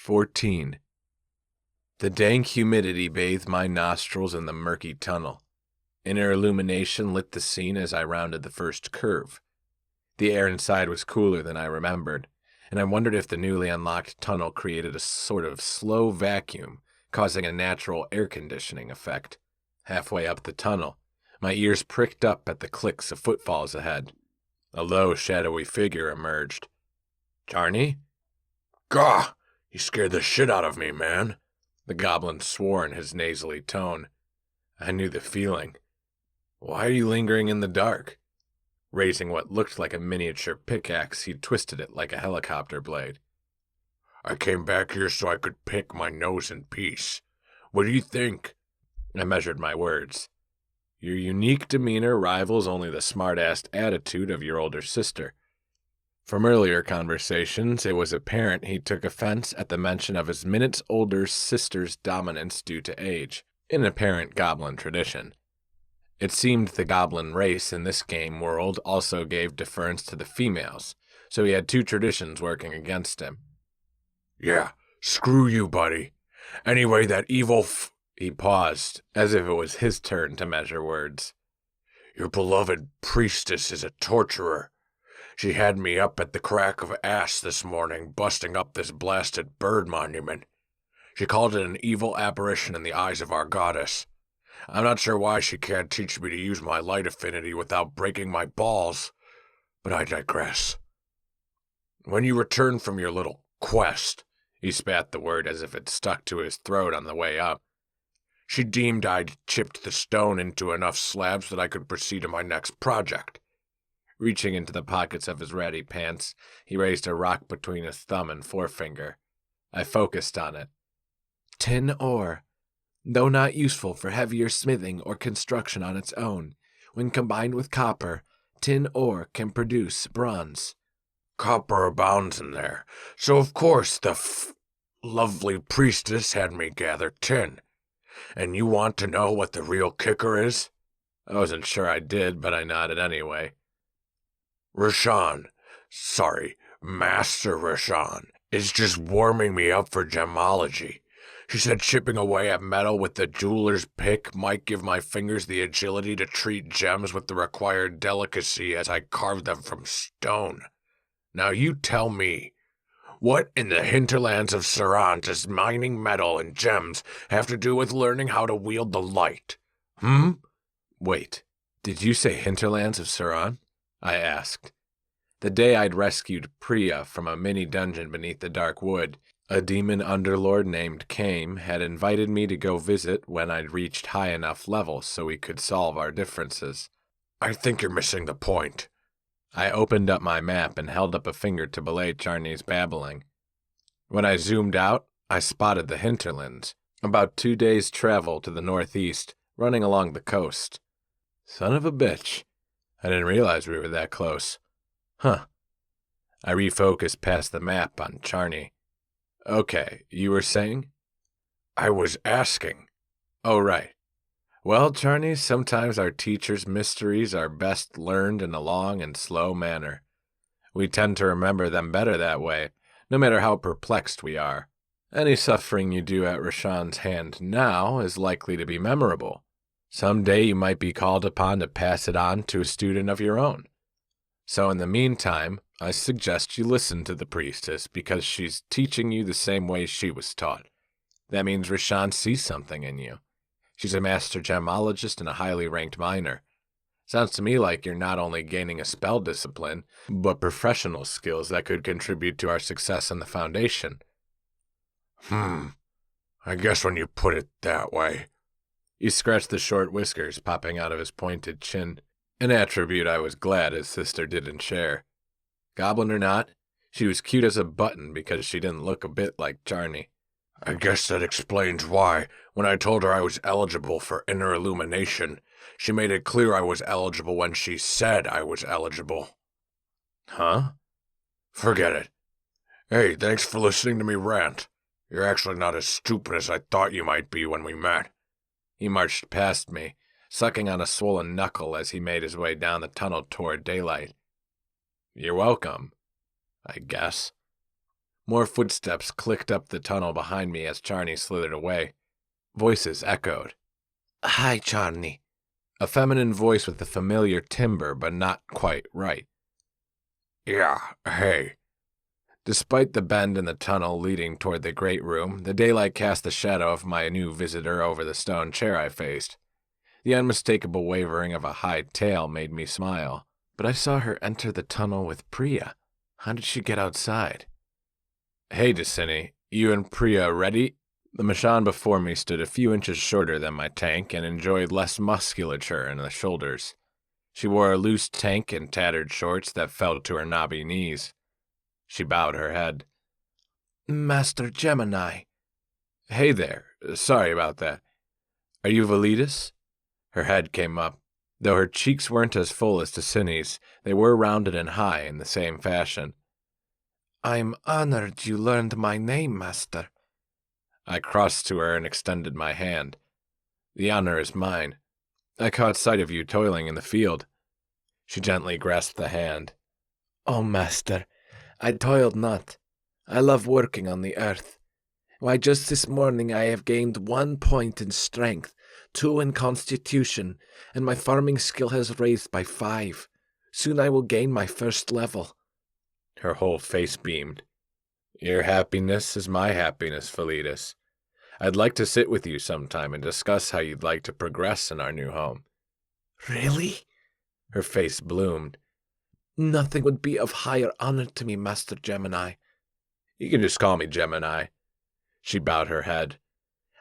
14. The dank humidity bathed my nostrils in the murky tunnel. Inner illumination lit the scene as I rounded the first curve. The air inside was cooler than I remembered, and I wondered if the newly unlocked tunnel created a sort of slow vacuum, causing a natural air conditioning effect. Halfway up the tunnel, my ears pricked up at the clicks of footfalls ahead. A low, shadowy figure emerged. "Charney?" "Gah! You scared the shit out of me, man," the goblin swore in his nasally tone. I knew the feeling. "Why are you lingering in the dark?" Raising what looked like a miniature pickaxe, he twisted it like a helicopter blade. "I came back here so I could pick my nose in peace. What do you think?" I measured my words. "Your unique demeanor rivals only the smart-ass attitude of your older sister." From earlier conversations, it was apparent he took offense at the mention of his minutes older sister's dominance due to age, an apparent goblin tradition. It seemed the goblin race in this game world also gave deference to the females, so he had two traditions working against him. "Yeah, screw you, buddy. Anyway, that evil He paused, as if it was his turn to measure words. "Your beloved priestess is a torturer. She had me up at the crack of ass this morning, busting up this blasted bird monument. She called it an evil apparition in the eyes of our goddess. I'm not sure why she can't teach me to use my light affinity without breaking my balls, but I digress. When you return from your little quest," he spat the word as if it stuck to his throat on the way up, "she deemed I'd chipped the stone into enough slabs that I could proceed to my next project." Reaching into the pockets of his ratty pants, he raised a rock between his thumb and forefinger. I focused on it. "Tin ore. Though not useful for heavier smithing or construction on its own, when combined with copper, tin ore can produce bronze." "Copper abounds in there, so of course the lovely priestess had me gather tin. And you want to know what the real kicker is?" I wasn't sure I did, but I nodded anyway. Master Rashan, is just warming me up for gemology. She said chipping away at metal with the jeweler's pick might give my fingers the agility to treat gems with the required delicacy as I carve them from stone. Now you tell me, what in the hinterlands of Saran does mining metal and gems have to do with learning how to wield the light? Wait, did you say hinterlands of Saran? I asked. The day I'd rescued Priya from a mini-dungeon beneath the dark wood, a demon underlord named Kame had invited me to go visit when I'd reached high enough level so we could solve our differences. "I think you're missing the point." I opened up my map and held up a finger to belay Charney's babbling. When I zoomed out, I spotted the hinterlands, about 2 days' travel to the northeast, running along the coast. Son of a bitch. I didn't realize we were that close. Huh. I refocused past the map on Charney. Okay, you were saying? "I was asking." Oh, right. Well, Charney, sometimes our teachers' mysteries are best learned in a long and slow manner. We tend to remember them better that way, no matter how perplexed we are. Any suffering you do at Rashan's hand now is likely to be memorable. Someday you might be called upon to pass it on to a student of your own. So in the meantime, I suggest you listen to the priestess because she's teaching you the same way she was taught. That means Rashan sees something in you. She's a master gemologist and a highly ranked miner. Sounds to me like you're not only gaining a spell discipline, but professional skills that could contribute to our success in the Foundation. I guess when you put it that way. He scratched the short whiskers popping out of his pointed chin, an attribute I was glad his sister didn't share. Goblin or not, she was cute as a button because she didn't look a bit like Charney. "I guess that explains why, when I told her I was eligible for inner illumination, she made it clear I was eligible when she said I was eligible." Huh? Forget it. Hey, thanks for listening to me rant. You're actually not as stupid as I thought you might be when we met. He marched past me, sucking on a swollen knuckle as he made his way down the tunnel toward daylight. You're welcome, I guess. More footsteps clicked up the tunnel behind me as Charney slithered away. Voices echoed. "Hi, Charney." A feminine voice with the familiar timbre, but not quite right. Yeah, hey. Despite the bend in the tunnel leading toward the great room, the daylight cast the shadow of my new visitor over the stone chair I faced. The unmistakable wavering of a high tail made me smile. But I saw her enter the tunnel with Priya. How did she get outside? "Hey, Decini, you and Priya ready?" The Machan before me stood a few inches shorter than my tank and enjoyed less musculature in the shoulders. She wore a loose tank and tattered shorts that fell to her knobby knees. She bowed her head. "Master Gemini." "Hey there. Sorry about that. Are you Validas?" Her head came up. Though her cheeks weren't as full as Decini's, they were rounded and high in the same fashion. "I'm honored you learned my name, Master." I crossed to her and extended my hand. "The honor is mine. I caught sight of you toiling in the field." She gently grasped the hand. "Oh, Master, I toiled not. I love working on the earth. Why, just this morning I have gained 1 point in strength, 2 in constitution, and my farming skill has raised by 5. Soon I will gain my first level." Her whole face beamed. "Your happiness is my happiness, Validas. I'd like to sit with you sometime and discuss how you'd like to progress in our new home." "Really?" Her face bloomed. "Nothing would be of higher honor to me, Master Gemini." "You can just call me Gemini." She bowed her head.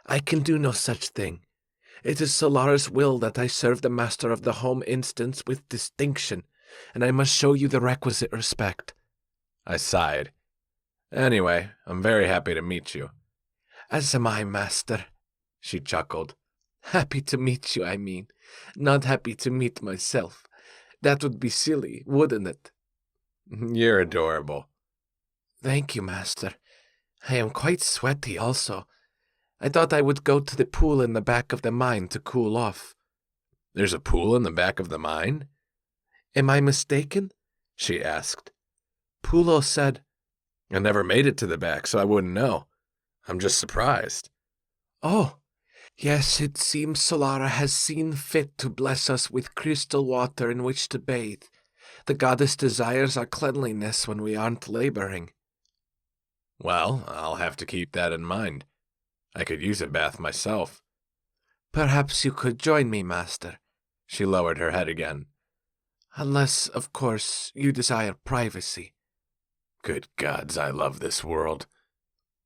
"I can do no such thing. It is Solara's will that I serve the Master of the Home Instance with distinction, and I must show you the requisite respect." I sighed. "Anyway, I'm very happy to meet you." "As am I, Master," she chuckled. "Happy to meet you, I mean. Not happy to meet myself. That would be silly, wouldn't it?" "You're adorable." "Thank you, Master. I am quite sweaty also. I thought I would go to the pool in the back of the mine to cool off." "There's a pool in the back of the mine?" "Am I mistaken?" she asked. "Pulo said—" "I never made it to the back, so I wouldn't know. I'm just surprised." "Oh, yes, it seems Solara has seen fit to bless us with crystal water in which to bathe. The goddess desires our cleanliness when we aren't laboring." "Well, I'll have to keep that in mind. I could use a bath myself." "Perhaps you could join me, Master." She lowered her head again. "Unless, of course, you desire privacy." Good gods, I love this world.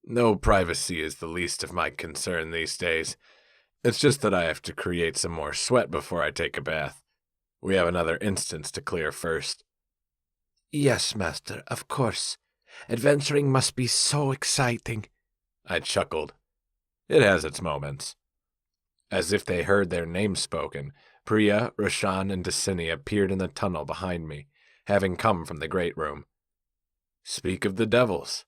No privacy is the least of my concern these days. It's just that I have to create some more sweat before I take a bath. We have another instance to clear first." "Yes, Master, of course. Adventuring must be so exciting." I chuckled. It has its moments. As if they heard their names spoken, Priya, Roshan, and Decini appeared in the tunnel behind me, having come from the great room. "Speak of the devils."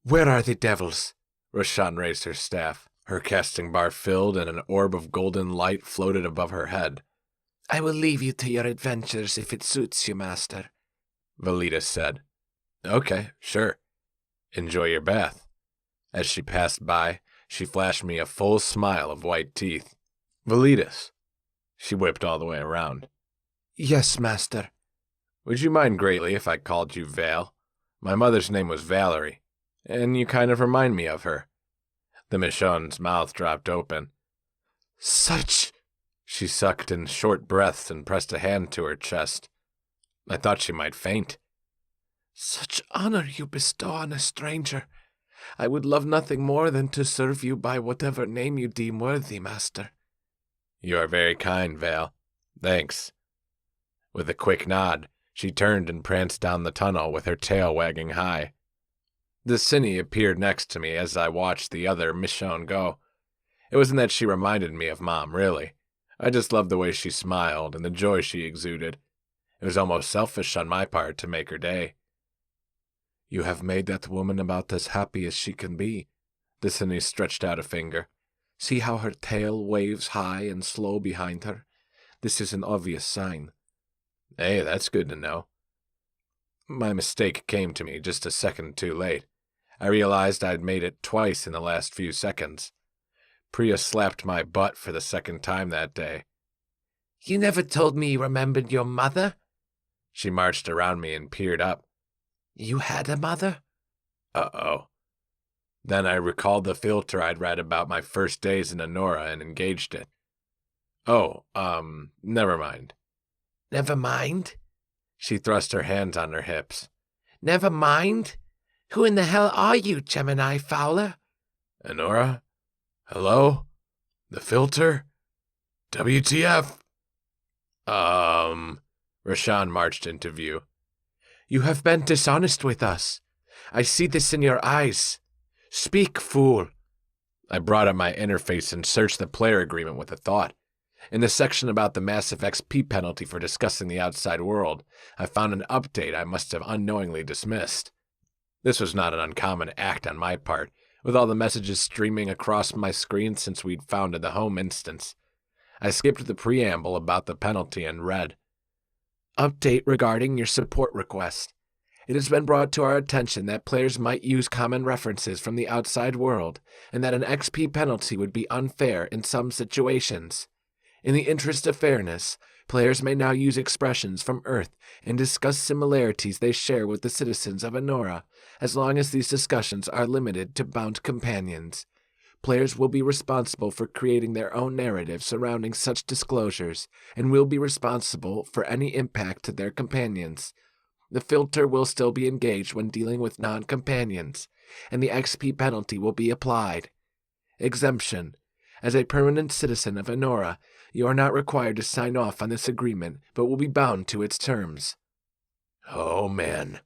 "Where are the devils?" Roshan raised her staff. Her casting bar filled, and an orb of golden light floated above her head. "I will leave you to your adventures if it suits you, Master," Validas said. "Okay, sure. Enjoy your bath." As she passed by, she flashed me a full smile of white teeth. "Validas." She whipped all the way around. "Yes, Master." "Would you mind greatly if I called you Val? My mother's name was Valerie, and you kind of remind me of her." The Michonne's mouth dropped open. "Such—" She sucked in short breaths and pressed a hand to her chest. I thought she might faint. "Such honor you bestow on a stranger. I would love nothing more than to serve you by whatever name you deem worthy, Master." "You are very kind, Val. Thanks." With a quick nod, she turned and pranced down the tunnel with her tail wagging high. Decini appeared next to me as I watched the other Michonne go. It wasn't that she reminded me of Mom, really. I just loved the way she smiled and the joy she exuded. It was almost selfish on my part to make her day. "You have made that woman about as happy as she can be." Decini stretched out a finger. "See how her tail waves high and slow behind her? This is an obvious sign." "Hey, that's good to know." My mistake came to me just a second too late. I realized I'd made it twice in the last few seconds. Priya slapped my butt for the second time that day. You never told me you remembered your mother. She marched around me and peered up. You had a mother? Uh-oh. Then I recalled the filter I'd read about my first days in Enora and engaged it. Oh, never mind. Never mind? She thrust her hands on her hips. Never mind? Who in the hell are you, Gemini Fowler? Enora? Hello? The filter? WTF? Rashan marched into view. You have been dishonest with us. I see this in your eyes. Speak, fool. I brought up my interface and searched the player agreement with a thought. In the section about the massive XP penalty for discussing the outside world, I found an update I must have unknowingly dismissed. This was not an uncommon act on my part, with all the messages streaming across my screen since we'd founded the home instance. I skipped the preamble about the penalty and read, Update regarding your support request. It has been brought to our attention that players might use common references from the outside world, and that an XP penalty would be unfair in some situations. In the interest of fairness, players may now use expressions from Earth and discuss similarities they share with the citizens of Enora, as long as these discussions are limited to bound companions. Players will be responsible for creating their own narrative surrounding such disclosures, and will be responsible for any impact to their companions. The filter will still be engaged when dealing with non-companions, and the XP penalty will be applied. Exemption. As a permanent citizen of Enora, you are not required to sign off on this agreement, but will be bound to its terms. Oh, man.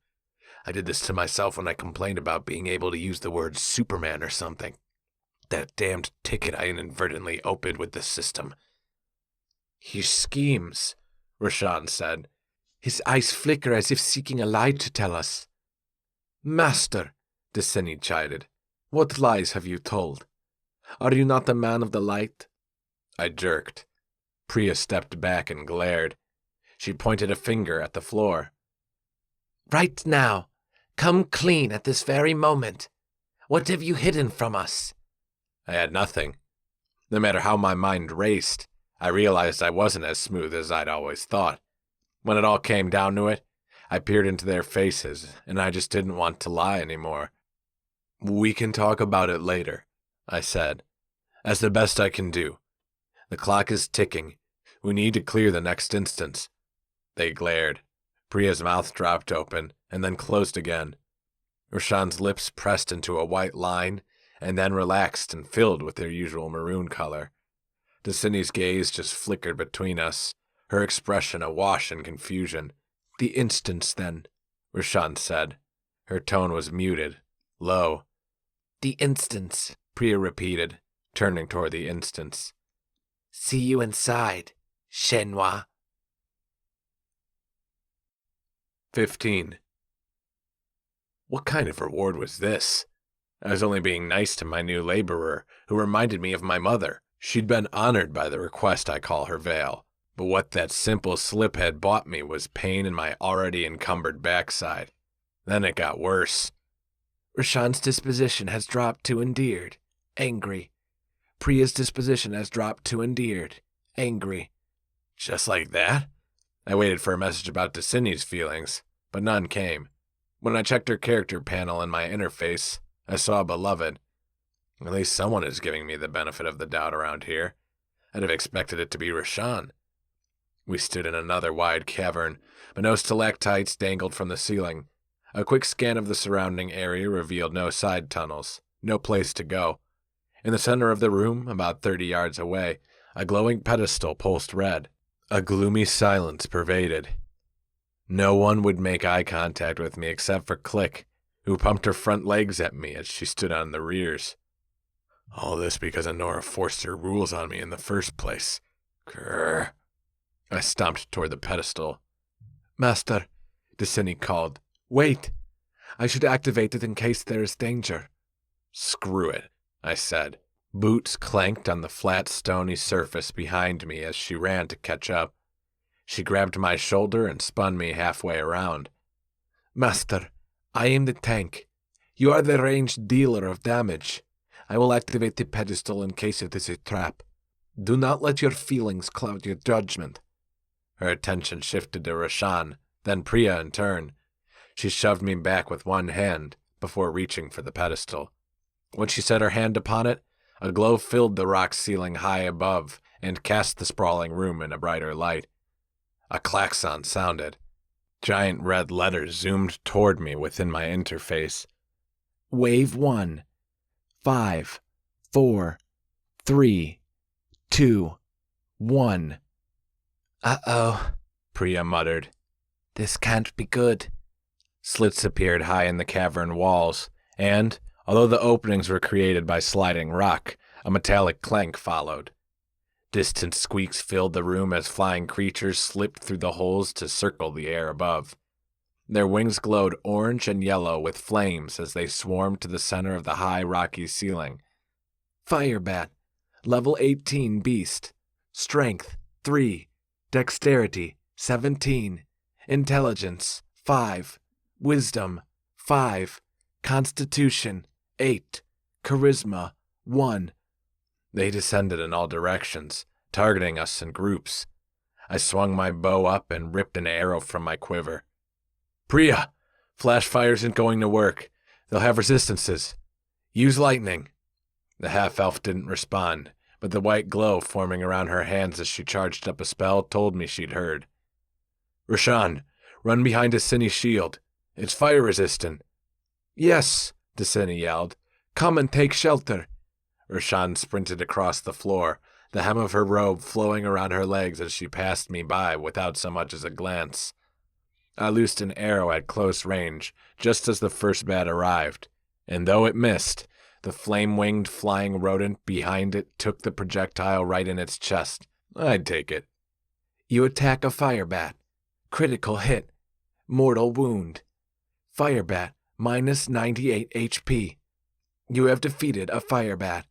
I did this to myself when I complained about being able to use the word Superman or something. That damned ticket I inadvertently opened with the system. He schemes, Rashan said. His eyes flicker as if seeking a lie to tell us. Master, Deseni chided, what lies have you told? Are you not a man of the light? I jerked. Priya stepped back and glared. She pointed a finger at the floor. Right now, come clean at this very moment. What have you hidden from us? I had nothing. No matter how my mind raced, I realized I wasn't as smooth as I'd always thought. When it all came down to it, I peered into their faces, and I just didn't want to lie anymore. We can talk about it later, I said. That's the best I can do. The clock is ticking. We need to clear the next instance. They glared. Priya's mouth dropped open, and then closed again. Rashan's lips pressed into a white line, and then relaxed and filled with their usual maroon color. Desini's gaze just flickered between us, her expression awash in confusion. The instance, then, Rashan said. Her tone was muted, low. The instance, Priya repeated, turning toward the instance. See you inside, Shenhua. 15. What kind of reward was this? I was only being nice to my new laborer, who reminded me of my mother. She'd been honored by the request I call her veil, but what that simple slip had bought me was pain in my already encumbered backside. Then it got worse. Rashan's disposition has dropped to endeared, angry. Priya's disposition has dropped to endeared, angry. Just like that? I waited for a message about Desini's feelings, but none came. When I checked her character panel in my interface, I saw Beloved. At least someone is giving me the benefit of the doubt around here. I'd have expected it to be Rashan. We stood in another wide cavern, but no stalactites dangled from the ceiling. A quick scan of the surrounding area revealed no side tunnels, no place to go. In the center of the room, about 30 yards away, a glowing pedestal pulsed red. A gloomy silence pervaded. No one would make eye contact with me except for Click, who pumped her front legs at me as she stood on the rears. All this because Enora forced her rules on me in the first place. Grrr. I stomped toward the pedestal. Master, Desini called. Wait. I should activate it in case there is danger. Screw it, I said. Boots clanked on the flat, stony surface behind me as she ran to catch up. She grabbed my shoulder and spun me halfway around. Master, I am the tank. You are the ranged dealer of damage. I will activate the pedestal in case it is a trap. Do not let your feelings cloud your judgment. Her attention shifted to Rashan, then Priya in turn. She shoved me back with one hand before reaching for the pedestal. When she set her hand upon it, a glow filled the rock ceiling high above and cast the sprawling room in a brighter light. A klaxon sounded. Giant red letters zoomed toward me within my interface. Wave 1. 5, 4, 3, 2, 1. Uh-oh, Priya muttered. This can't be good. Slits appeared high in the cavern walls, and, although the openings were created by sliding rock, a metallic clank followed. Distant squeaks filled the room as flying creatures slipped through the holes to circle the air above. Their wings glowed orange and yellow with flames as they swarmed to the center of the high rocky ceiling. Firebat, level 18 beast, strength 3, dexterity 17, intelligence 5, wisdom 5, constitution 8, charisma 1. They descended in all directions, targeting us in groups. I swung my bow up and ripped an arrow from my quiver. Priya, flash fire isn't going to work. They'll have resistances. Use lightning. The half-elf didn't respond, but the white glow forming around her hands as she charged up a spell told me she'd heard. Rashan, run behind Destini's shield. It's fire-resistant. Yes, Destiny yelled. Come and take shelter. Rashan sprinted across the floor, the hem of her robe flowing around her legs as she passed me by without so much as a glance. I loosed an arrow at close range, just as the first bat arrived, and though it missed, the flame-winged flying rodent behind it took the projectile right in its chest. I'd take it. You attack a firebat. Critical hit. Mortal wound. Firebat, minus 98 HP. You have defeated a firebat.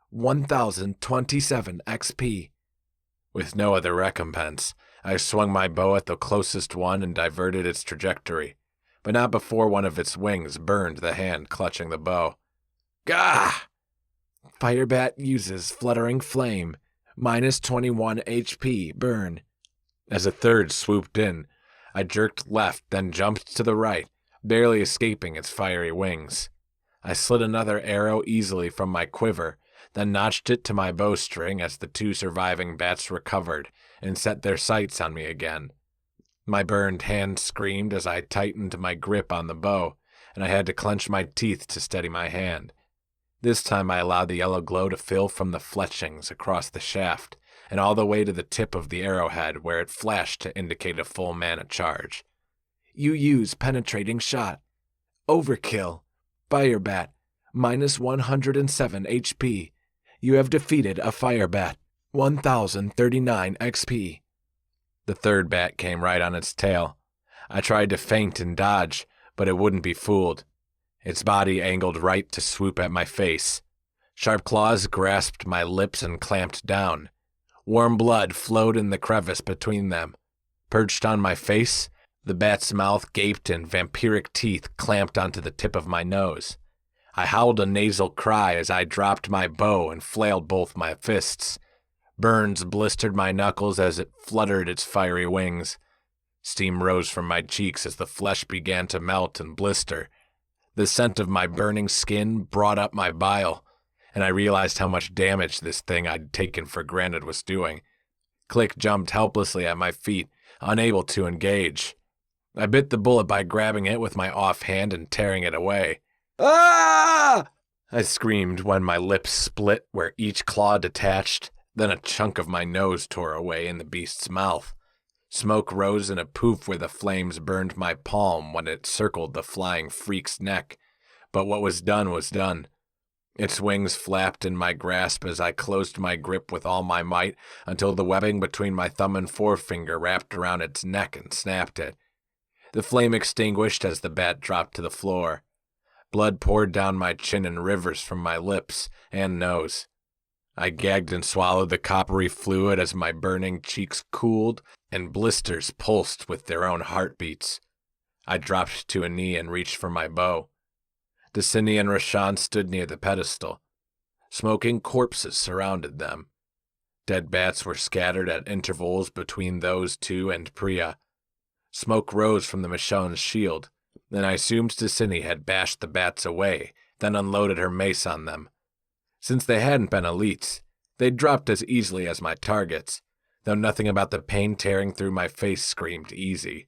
1027 XP. With no other recompense, I swung my bow at the closest one and diverted its trajectory, but not before one of its wings burned the hand clutching the bow. Gah! Firebat uses fluttering flame, minus 21 HP, burn. As a third swooped in, I jerked left, then jumped to the right, barely escaping its fiery wings. I slid another arrow easily from my quiver, then notched it to my bowstring as the two surviving bats recovered and set their sights on me again. My burned hand screamed as I tightened my grip on the bow, and I had to clench my teeth to steady my hand. This time I allowed the yellow glow to fill from the fletchings across the shaft, and all the way to the tip of the arrowhead where it flashed to indicate a full mana charge. You use penetrating shot. Overkill. Firebat, minus 107 HP. You have defeated a firebat. 1039 XP. The third bat came right on its tail. I tried to feint and dodge, but it wouldn't be fooled. Its body angled right to swoop at my face. Sharp claws grasped my lips and clamped down. Warm blood flowed in the crevice between them. Perched on my face, the bat's mouth gaped and vampiric teeth clamped onto the tip of my nose. I howled a nasal cry as I dropped my bow and flailed both my fists. Burns blistered my knuckles as it fluttered its fiery wings. Steam rose from my cheeks as the flesh began to melt and blister. The scent of my burning skin brought up my bile, and I realized how much damage this thing I'd taken for granted was doing. Click jumped helplessly at my feet, unable to engage. I bit the bullet by grabbing it with my off hand and tearing it away. Ah! I screamed when my lips split where each claw detached, then a chunk of my nose tore away in the beast's mouth. Smoke rose in a poof where the flames burned my palm when it circled the flying freak's neck, but what was done was done. Its wings flapped in my grasp as I closed my grip with all my might until the webbing between my thumb and forefinger wrapped around its neck and snapped it. The flame extinguished as the bat dropped to the floor. Blood poured down my chin in rivers from my lips and nose. I gagged and swallowed the coppery fluid as my burning cheeks cooled and blisters pulsed with their own heartbeats. I dropped to a knee and reached for my bow. Destiny and Rashawn stood near the pedestal. Smoking corpses surrounded them. Dead bats were scattered at intervals between those two and Priya. Smoke rose from the Michonne's shield, and I assumed Destiny had bashed the bats away, then unloaded her mace on them. Since they hadn't been elites, they'd dropped as easily as my targets, though nothing about the pain tearing through my face screamed easy.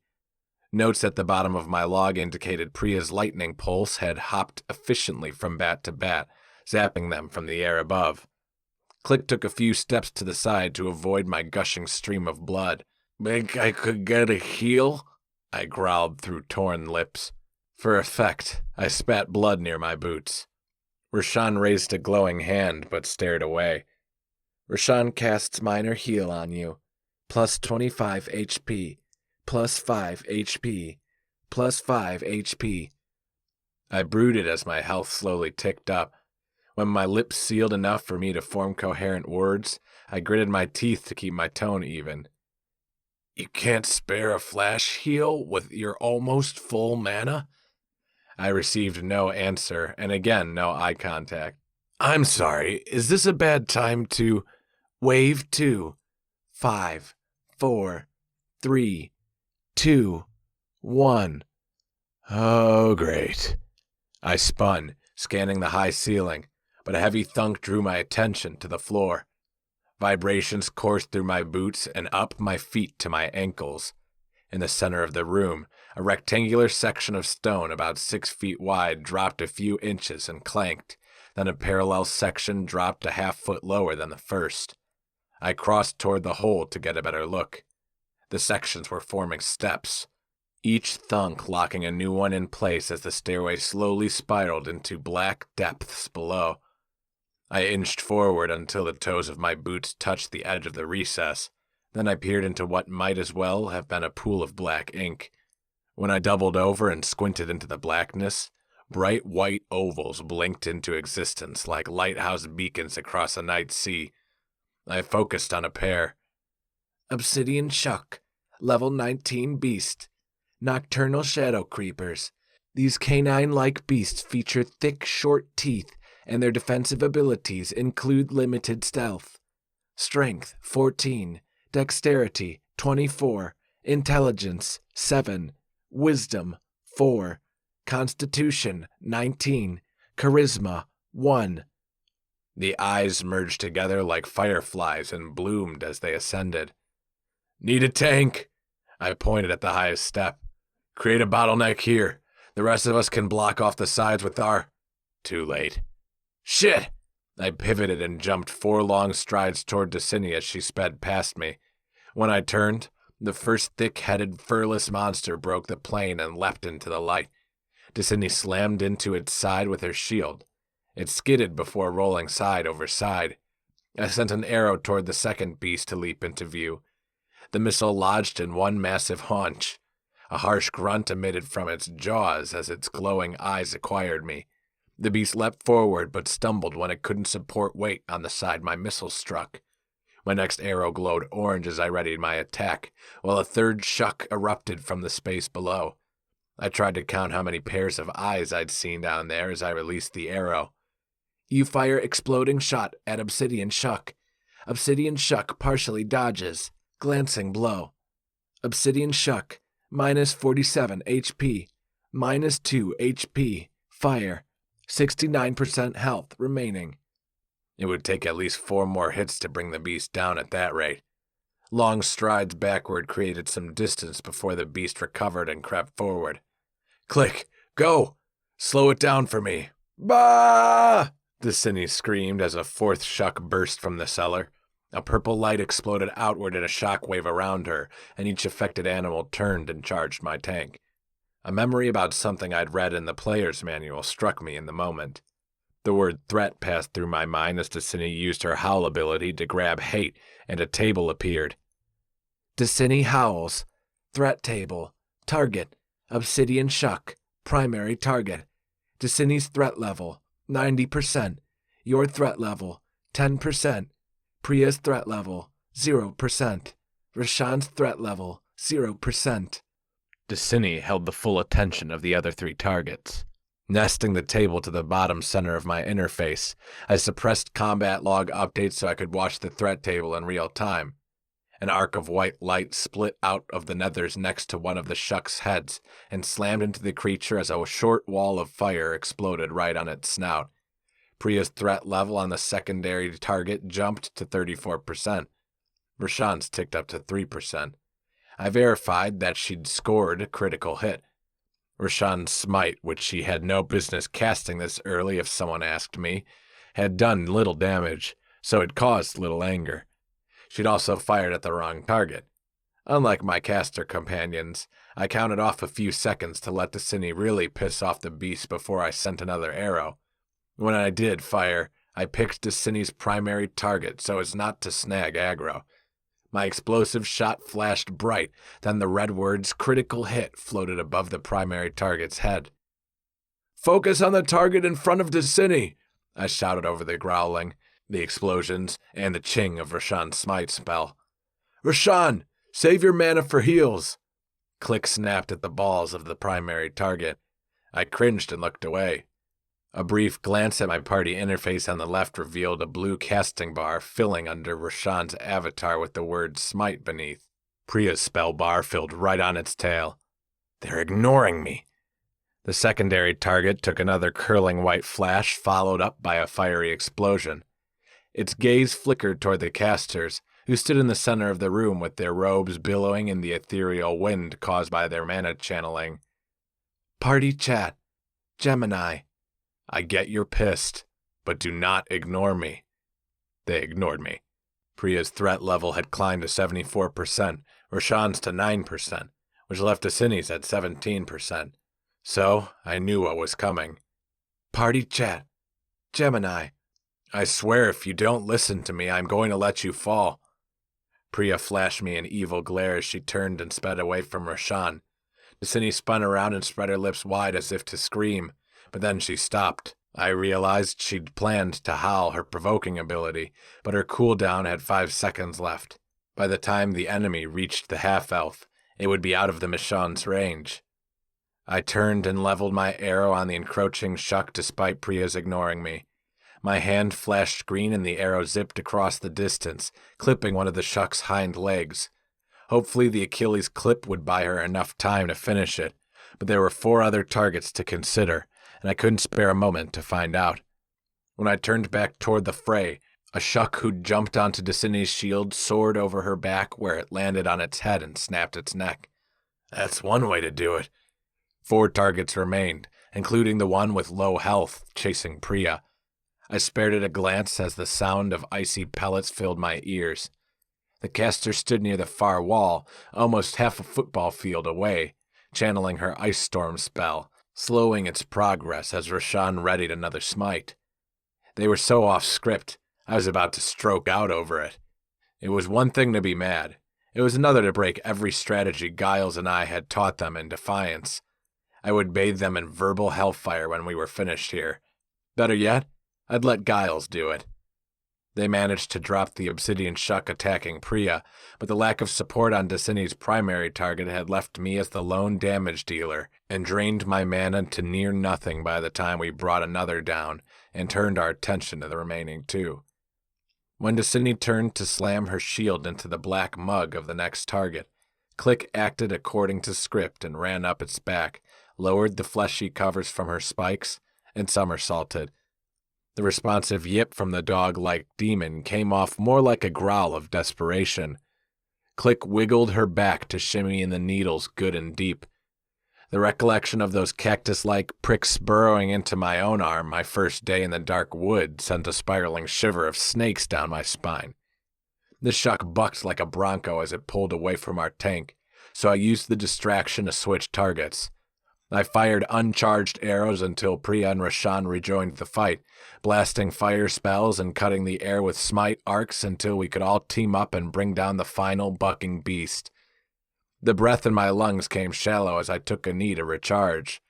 Notes at the bottom of my log indicated Priya's lightning pulse had hopped efficiently from bat to bat, zapping them from the air above. Click took a few steps to the side to avoid my gushing stream of blood. "Think I could get a heal?" I growled through torn lips. For effect, I spat blood near my boots. Rashawn raised a glowing hand, but stared away. Rashawn casts minor heal on you. Plus 25 HP. Plus 5 HP. Plus 5 HP. I brooded as my health slowly ticked up. When my lips sealed enough for me to form coherent words, I gritted my teeth to keep my tone even. "You can't spare a flash heal with your almost full mana?" I received no answer, and again no eye contact. "I'm sorry, is this a bad time to—" Wave 2. 5, 4, 3, 2, 1. Oh, great. I spun, scanning the high ceiling, but a heavy thunk drew my attention to the floor. Vibrations coursed through my boots and up my feet to my ankles. In the center of the room, a rectangular section of stone about 6 feet wide dropped a few inches and clanked. Then a parallel section dropped a half-foot lower than the first. I crossed toward the hole to get a better look. The sections were forming steps, each thunk locking a new one in place as the stairway slowly spiraled into black depths below. I inched forward until the toes of my boots touched the edge of the recess. Then I peered into what might as well have been a pool of black ink. When I doubled over and squinted into the blackness, bright white ovals blinked into existence like lighthouse beacons across a night sea. I focused on a pair. Obsidian Shuck, level 19 beast. Nocturnal shadow creepers. These canine-like beasts feature thick, short teeth, and their defensive abilities include limited stealth. Strength 14, Dexterity 24, Intelligence 7, Wisdom 4, Constitution 19, Charisma 1. The eyes merged together like fireflies and bloomed as they ascended. "Need a tank!" I pointed at the highest step. "Create a bottleneck here. The rest of us can block off the sides with our—" Too late. "Shit!" I pivoted and jumped 4 long strides toward Destiny as she sped past me. When I turned, the first thick-headed, furless monster broke the plane and leapt into the light. Destiny slammed into its side with her shield. It skidded before rolling side over side. I sent an arrow toward the second beast to leap into view. The missile lodged in one massive haunch. A harsh grunt emitted from its jaws as its glowing eyes acquired me. The beast leapt forward but stumbled when it couldn't support weight on the side my missile struck. My next arrow glowed orange as I readied my attack, while a third shuck erupted from the space below. I tried to count how many pairs of eyes I'd seen down there as I released the arrow. You fire exploding shot at Obsidian Shuck. Obsidian Shuck partially dodges. Glancing blow. Obsidian Shuck, minus 47 HP, minus 2 HP, fire, 69% health remaining. It would take at least 4 more hits to bring the beast down at that rate. Long strides backward created some distance before the beast recovered and crept forward. "Click! Go! Slow it down for me!" "Bah!" Destiny screamed as a 4th shuck burst from the cellar. A purple light exploded outward in a shockwave around her, and each affected animal turned and charged my tank. A memory about something I'd read in the player's manual struck me in the moment. The word threat passed through my mind as Destiny used her howl ability to grab hate, and a table appeared. Destiny howls. Threat table. Target. Obsidian Shuck. Primary target. Destiny's threat level, 90%. Your threat level, 10%. Priya's threat level, 0%. Rashawn's threat level, 0%. Destiny held the full attention of the other 3 targets. Nesting the table to the bottom center of my interface, I suppressed combat log updates so I could watch the threat table in real time. An arc of white light split out of the nethers next to one of the shuck's heads and slammed into the creature as a short wall of fire exploded right on its snout. Priya's threat level on the secondary target jumped to 34%. Rashawn's ticked up to 3%. I verified that she'd scored a critical hit. Rashawn's smite, which she had no business casting this early if someone asked me, had done little damage, so it caused little anger. She'd also fired at the wrong target. Unlike my caster companions, I counted off a few seconds to let the Cine really piss off the beast before I sent another arrow. When I did fire, I picked Dicine's primary target so as not to snag aggro. My explosive shot flashed bright, then the red words "critical hit" floated above the primary target's head. "Focus on the target in front of Dicine," I shouted over the growling, the explosions, and the ching of Rashawn's smite spell. "Rashawn, save your mana for heals." Click snapped at the balls of the primary target. I cringed and looked away. A brief glance at my party interface on the left revealed a blue casting bar filling under Rashawn's avatar with the word smite beneath. Priya's spell bar filled right on its tail. They're ignoring me. The secondary target took another curling white flash, followed up by a fiery explosion. Its gaze flickered toward the casters, who stood in the center of the room with their robes billowing in the ethereal wind caused by their mana channeling. "Party chat. Gemini. I get you're pissed, but do not ignore me." They ignored me. Priya's threat level had climbed to 74%, Rashawn's to 9%, which left Dicine's at 17%. So I knew what was coming. "Party chat. Gemini. I swear if you don't listen to me, I'm going to let you fall." Priya flashed me an evil glare as she turned and sped away from Rashawn. Dicine spun around and spread her lips wide as if to scream, but then she stopped. I realized she'd planned to howl her provoking ability, but her cooldown had 5 seconds left. By the time the enemy reached the half-elf, it would be out of the Michonne's range. I turned and leveled my arrow on the encroaching shuck despite Priya's ignoring me. My hand flashed green and the arrow zipped across the distance, clipping one of the shuck's hind legs. Hopefully the Achilles clip would buy her enough time to finish it, but there were 4 other targets to consider, and I couldn't spare a moment to find out. When I turned back toward the fray, a shuck who'd jumped onto Dicine's shield soared over her back where it landed on its head and snapped its neck. That's one way to do it. 4 targets remained, including the one with low health, chasing Priya. I spared it a glance as the sound of icy pellets filled my ears. The caster stood near the far wall, almost half a football field away, channeling her ice storm spell, slowing its progress as Rashawn readied another smite. They were so off script, I was about to stroke out over it. It was one thing to be mad. It was another to break every strategy Giles and I had taught them in Defiance. I would bathe them in verbal hellfire when we were finished here. Better yet, I'd let Giles do it. They managed to drop the obsidian shuck attacking Priya, but the lack of support on Dicine's primary target had left me as the lone damage dealer and drained my mana to near nothing by the time we brought another down and turned our attention to the remaining 2. When Dicine turned to slam her shield into the black mug of the next target, Click acted according to script and ran up its back, lowered the fleshy covers from her spikes, and somersaulted. The responsive yip from the dog-like demon came off more like a growl of desperation. Click wiggled her back to shimmy in the needles good and deep. The recollection of those cactus-like pricks burrowing into my own arm my first day in the dark wood sent a spiraling shiver of snakes down my spine. The shuck bucked like a bronco as it pulled away from our tank, so I used the distraction to switch targets. I fired uncharged arrows until Priya and Rashawn rejoined the fight, blasting fire spells and cutting the air with smite arcs until we could all team up and bring down the final bucking beast. The breath in my lungs came shallow as I took a knee to recharge.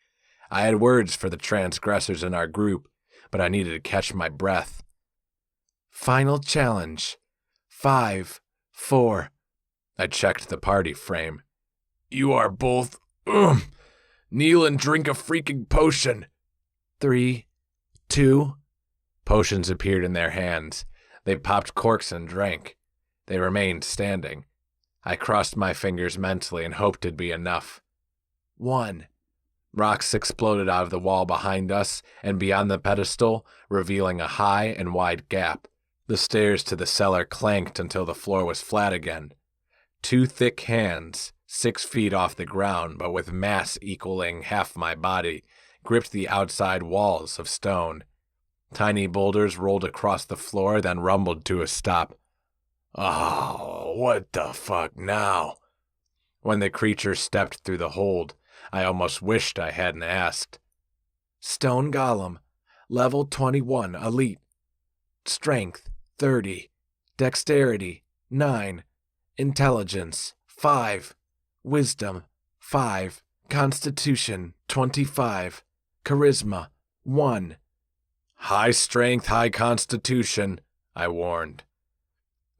I had words for the transgressors in our group, but I needed to catch my breath. Final challenge. 5, 4. I checked the party frame. You are both... Kneel and drink a freaking potion. 3, 2. Potions appeared in their hands. They popped corks and drank. They remained standing. I crossed my fingers mentally and hoped it'd be enough. 1. Rocks exploded out of the wall behind us and beyond the pedestal, revealing a high and wide gap. The stairs to the cellar clanked until the floor was flat again. 2 thick hands, 6 feet off the ground but with mass equaling half my body, gripped the outside walls of stone. Tiny boulders rolled across the floor, then rumbled to a stop. Oh, what the fuck now? When the creature stepped through the hold, I almost wished I hadn't asked. Stone Golem, level 21, elite. Strength, 30. Dexterity, 9. Intelligence, 5. Wisdom, 5. Constitution, 25. Charisma, 1. High strength, high constitution, I warned.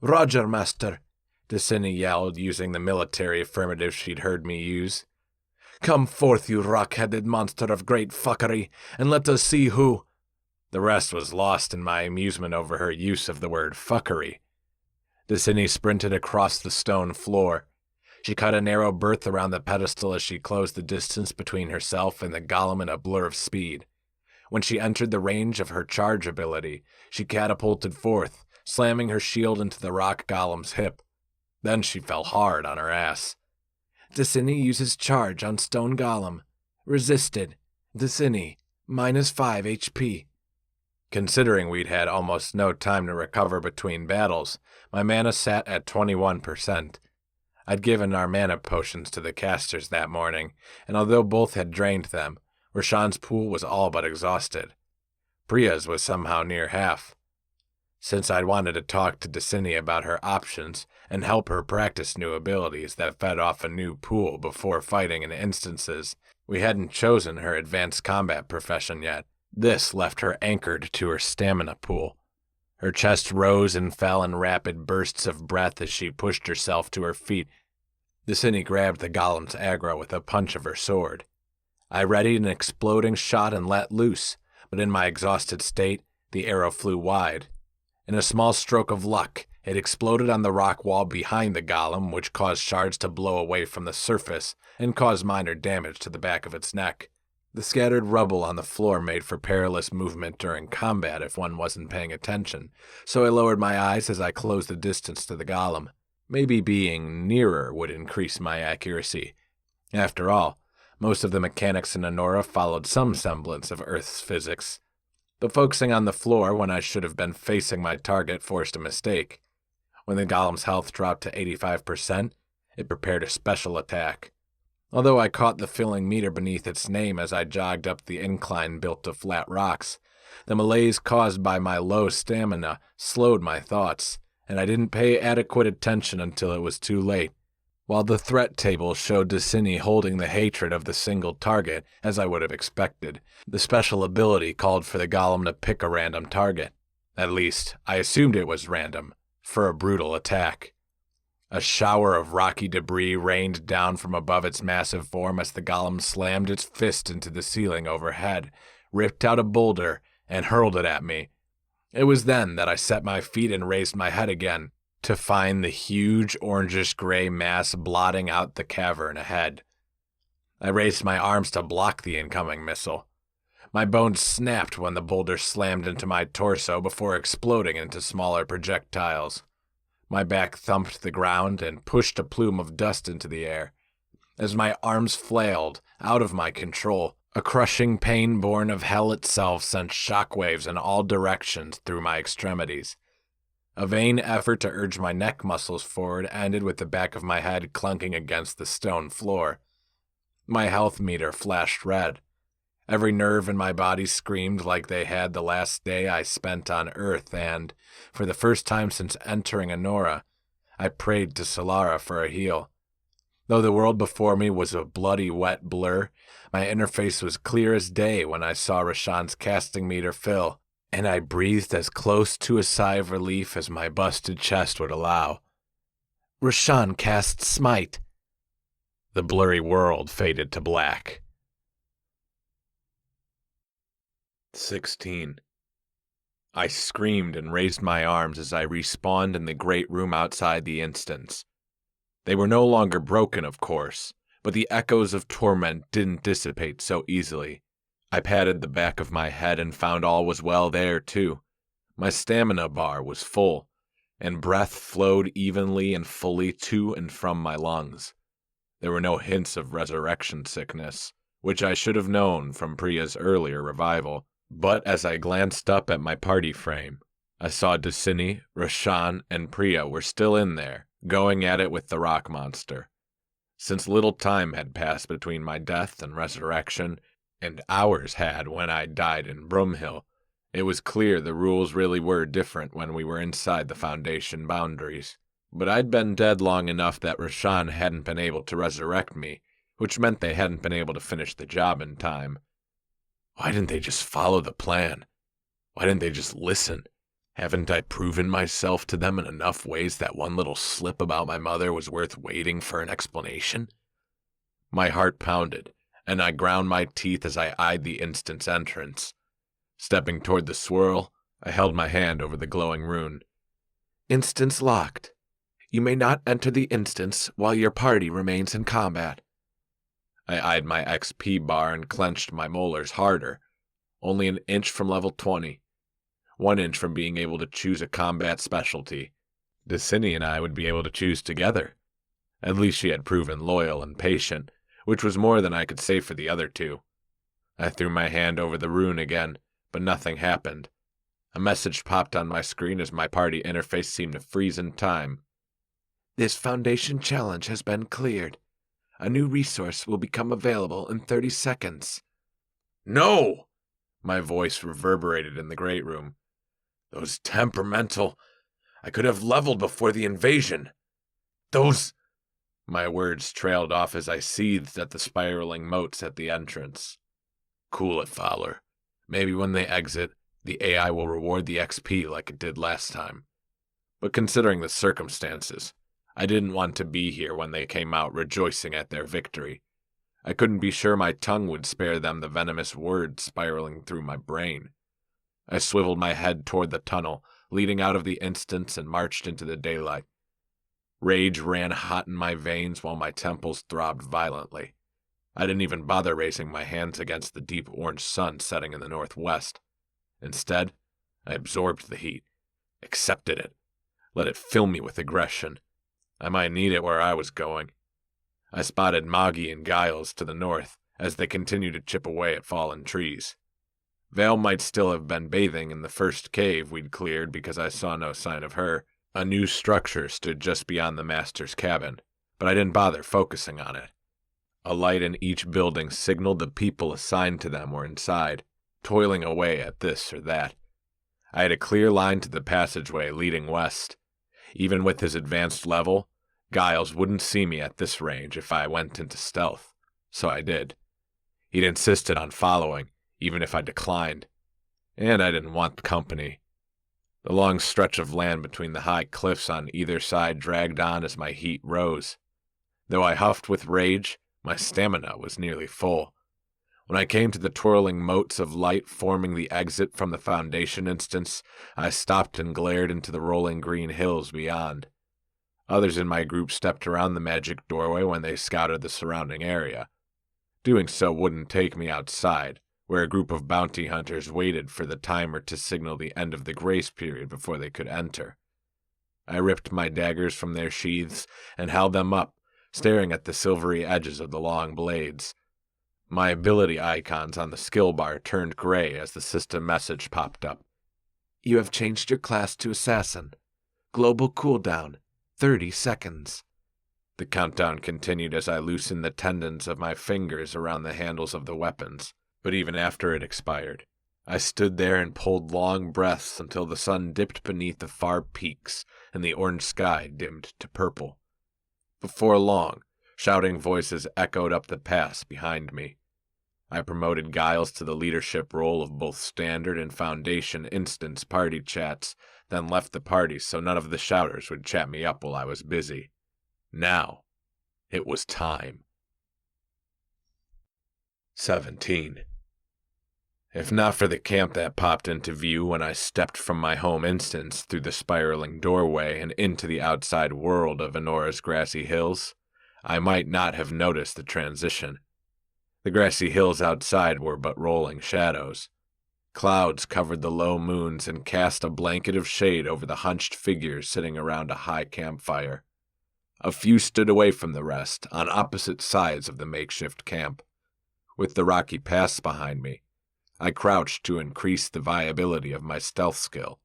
Roger, master, Destiny yelled, using the military affirmative she'd heard me use. Come forth, you rock-headed monster of great fuckery, and let us see who— The rest was lost in my amusement over her use of the word fuckery. Destiny sprinted across the stone floor. She cut a narrow berth around the pedestal as she closed the distance between herself and the golem in a blur of speed. When she entered the range of her charge ability, she catapulted forth, slamming her shield into the rock golem's hip. Then she fell hard on her ass. Destiny uses charge on stone golem. Resisted. Destiny, -5 HP. Considering we'd had almost no time to recover between battles, my mana sat at 21%. I'd given our mana potions to the casters that morning, and although both had drained them, Rashawn's pool was all but exhausted. Priya's was somehow near half. Since I'd wanted to talk to Destiny about her options and help her practice new abilities that fed off a new pool before fighting in instances, we hadn't chosen her advanced combat profession yet. This left her anchored to her stamina pool. Her chest rose and fell in rapid bursts of breath as she pushed herself to her feet. Destiny grabbed the golem's aggro with a punch of her sword. I readied an exploding shot and let loose, but in my exhausted state, the arrow flew wide. In a small stroke of luck, it exploded on the rock wall behind the golem, which caused shards to blow away from the surface and caused minor damage to the back of its neck. The scattered rubble on the floor made for perilous movement during combat if one wasn't paying attention, so I lowered my eyes as I closed the distance to the golem. Maybe being nearer would increase my accuracy. After all, most of the mechanics in Enora followed some semblance of Earth's physics. But focusing on the floor when I should have been facing my target forced a mistake. When the golem's health dropped to 85%, it prepared a special attack. Although I caught the filling meter beneath its name as I jogged up the incline built of flat rocks, the malaise caused by my low stamina slowed my thoughts, and I didn't pay adequate attention until it was too late. While the threat table showed Destiny holding the hatred of the single target, as I would have expected, the special ability called for the golem to pick a random target. At least, I assumed it was random, for a brutal attack. A shower of rocky debris rained down from above its massive form as the golem slammed its fist into the ceiling overhead, ripped out a boulder, and hurled it at me. It was then that I set my feet and raised my head again, to find the huge orangish-gray mass blotting out the cavern ahead. I raised my arms to block the incoming missile. My bones snapped when the boulder slammed into my torso before exploding into smaller projectiles. My back thumped the ground and pushed a plume of dust into the air. As my arms flailed, out of my control, a crushing pain born of hell itself sent shockwaves in all directions through my extremities. A vain effort to urge my neck muscles forward ended with the back of my head clunking against the stone floor. My health meter flashed red. Every nerve in my body screamed like they had the last day I spent on Earth, and, for the first time since entering Enora, I prayed to Solara for a heal. Though the world before me was a bloody wet blur, my interface was clear as day when I saw Rashawn's casting meter fill, and I breathed as close to a sigh of relief as my busted chest would allow. Rashawn casts Smite. The blurry world faded to black. 16. I screamed and raised my arms as I respawned in the great room outside the instance. They were no longer broken, of course, but the echoes of torment didn't dissipate so easily. I patted the back of my head and found all was well there, too. My stamina bar was full, and breath flowed evenly and fully to and from my lungs. There were no hints of resurrection sickness, which I should have known from Priya's earlier revival. But as I glanced up at my party frame, I saw Dasini, Rashan, and Priya were still in there, going at it with the rock monster. Since little time had passed between my death and resurrection, and hours had when I died in Broomhill, it was clear the rules really were different when we were inside the Foundation boundaries. But I'd been dead long enough that Rashan hadn't been able to resurrect me, which meant they hadn't been able to finish the job in time. Why didn't they just follow the plan? Why didn't they just listen? Haven't I proven myself to them in enough ways that one little slip about my mother was worth waiting for an explanation? My heart pounded, and I ground my teeth as I eyed the instant's entrance. Stepping toward the swirl, I held my hand over the glowing rune. Instance locked. You may not enter the instance while your party remains in combat. I eyed my XP bar and clenched my molars harder. Only an inch from level 20. 1 inch from being able to choose a combat specialty. Dasini and I would be able to choose together. At least she had proven loyal and patient, which was more than I could say for the other two. I threw my hand over the rune again, but nothing happened. A message popped on my screen as my party interface seemed to freeze in time. This Foundation challenge has been cleared. A new resource will become available in 30 seconds. No! My voice reverberated in the great room. Those temperamental... I could have leveled before the invasion. Those... My words trailed off as I seethed at the spiraling moats at the entrance. Cool it, Fowler. Maybe when they exit, the AI will reward the XP like it did last time. But considering the circumstances, I didn't want to be here when they came out rejoicing at their victory. I couldn't be sure my tongue would spare them the venomous words spiraling through my brain. I swiveled my head toward the tunnel, leading out of the instance, and marched into the daylight. Rage ran hot in my veins while my temples throbbed violently. I didn't even bother raising my hands against the deep orange sun setting in the northwest. Instead, I absorbed the heat, accepted it, let it fill me with aggression. I might need it where I was going. I spotted Moggy and Giles to the north as they continued to chip away at fallen trees. Vale might still have been bathing in the first cave we'd cleared because I saw no sign of her. A new structure stood just beyond the master's cabin, but I didn't bother focusing on it. A light in each building signaled the people assigned to them were inside, toiling away at this or that. I had a clear line to the passageway leading west. Even with his advanced level, Giles wouldn't see me at this range if I went into stealth, so I did. He'd insisted on following, even if I declined, and I didn't want company. The long stretch of land between the high cliffs on either side dragged on as my heat rose. Though I huffed with rage, my stamina was nearly full. When I came to the twirling motes of light forming the exit from the Foundation instance, I stopped and glared into the rolling green hills beyond. Others in my group stepped around the magic doorway when they scouted the surrounding area. Doing so wouldn't take me outside, where a group of bounty hunters waited for the timer to signal the end of the grace period before they could enter. I ripped my daggers from their sheaths and held them up, staring at the silvery edges of the long blades. My ability icons on the skill bar turned gray as the system message popped up. You have changed your class to Assassin. Global cooldown, 30 seconds. The countdown continued as I loosened the tendons of my fingers around the handles of the weapons, but even after it expired, I stood there and pulled long breaths until the sun dipped beneath the far peaks and the orange sky dimmed to purple. Before long, shouting voices echoed up the pass behind me. I promoted Giles to the leadership role of both Standard and Foundation instance party chats, then left the party so none of the shouters would chat me up while I was busy. Now, it was time. 17. If not for the camp that popped into view when I stepped from my home instance through the spiraling doorway and into the outside world of Enora's grassy hills, I might not have noticed the transition. The grassy hills outside were but rolling shadows. Clouds covered the low moons and cast a blanket of shade over the hunched figures sitting around a high campfire. A few stood away from the rest, on opposite sides of the makeshift camp. With the rocky pass behind me, I crouched to increase the viability of my stealth skill.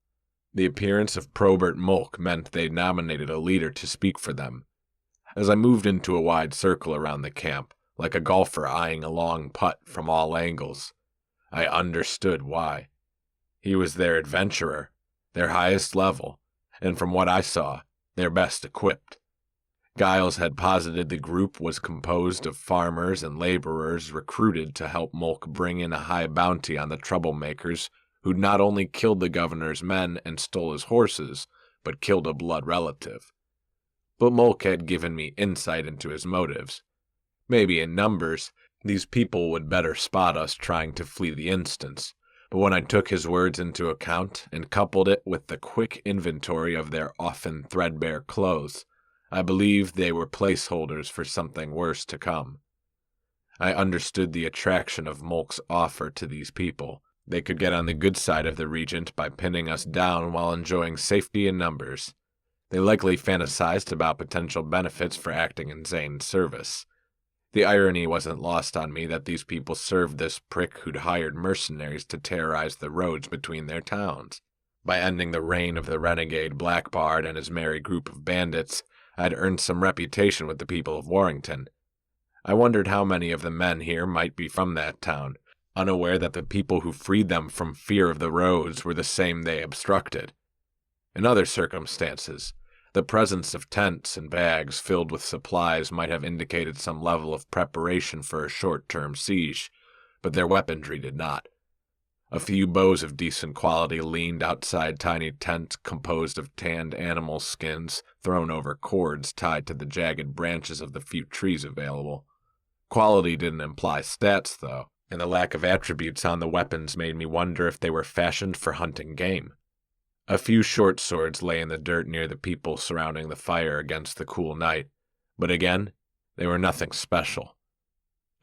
The appearance of Probert Mulk meant they nominated a leader to speak for them. As I moved into a wide circle around the camp, like a golfer eyeing a long putt from all angles, I understood why. He was their adventurer, their highest level, and from what I saw, their best equipped. Giles had posited the group was composed of farmers and laborers recruited to help Mulk bring in a high bounty on the troublemakers who'd not only killed the governor's men and stole his horses, but killed a blood relative. But Mulk had given me insight into his motives. Maybe in numbers, these people would better spot us trying to flee the instance, but when I took his words into account and coupled it with the quick inventory of their often threadbare clothes, I believed they were placeholders for something worse to come. I understood the attraction of Mulk's offer to these people. They could get on the good side of the Regent by pinning us down while enjoying safety in numbers. They likely fantasized about potential benefits for acting in Zane's service. The irony wasn't lost on me that these people served this prick who'd hired mercenaries to terrorize the roads between their towns. By ending the reign of the renegade Blackbard and his merry group of bandits, I'd earned some reputation with the people of Warrington. I wondered how many of the men here might be from that town, unaware that the people who freed them from fear of the roads were the same they obstructed. In other circumstances, the presence of tents and bags filled with supplies might have indicated some level of preparation for a short-term siege, but their weaponry did not. A few bows of decent quality leaned outside tiny tents composed of tanned animal skins thrown over cords tied to the jagged branches of the few trees available. Quality didn't imply stats, though, and the lack of attributes on the weapons made me wonder if they were fashioned for hunting game. A few short swords lay in the dirt near the people surrounding the fire against the cool night, but again, they were nothing special.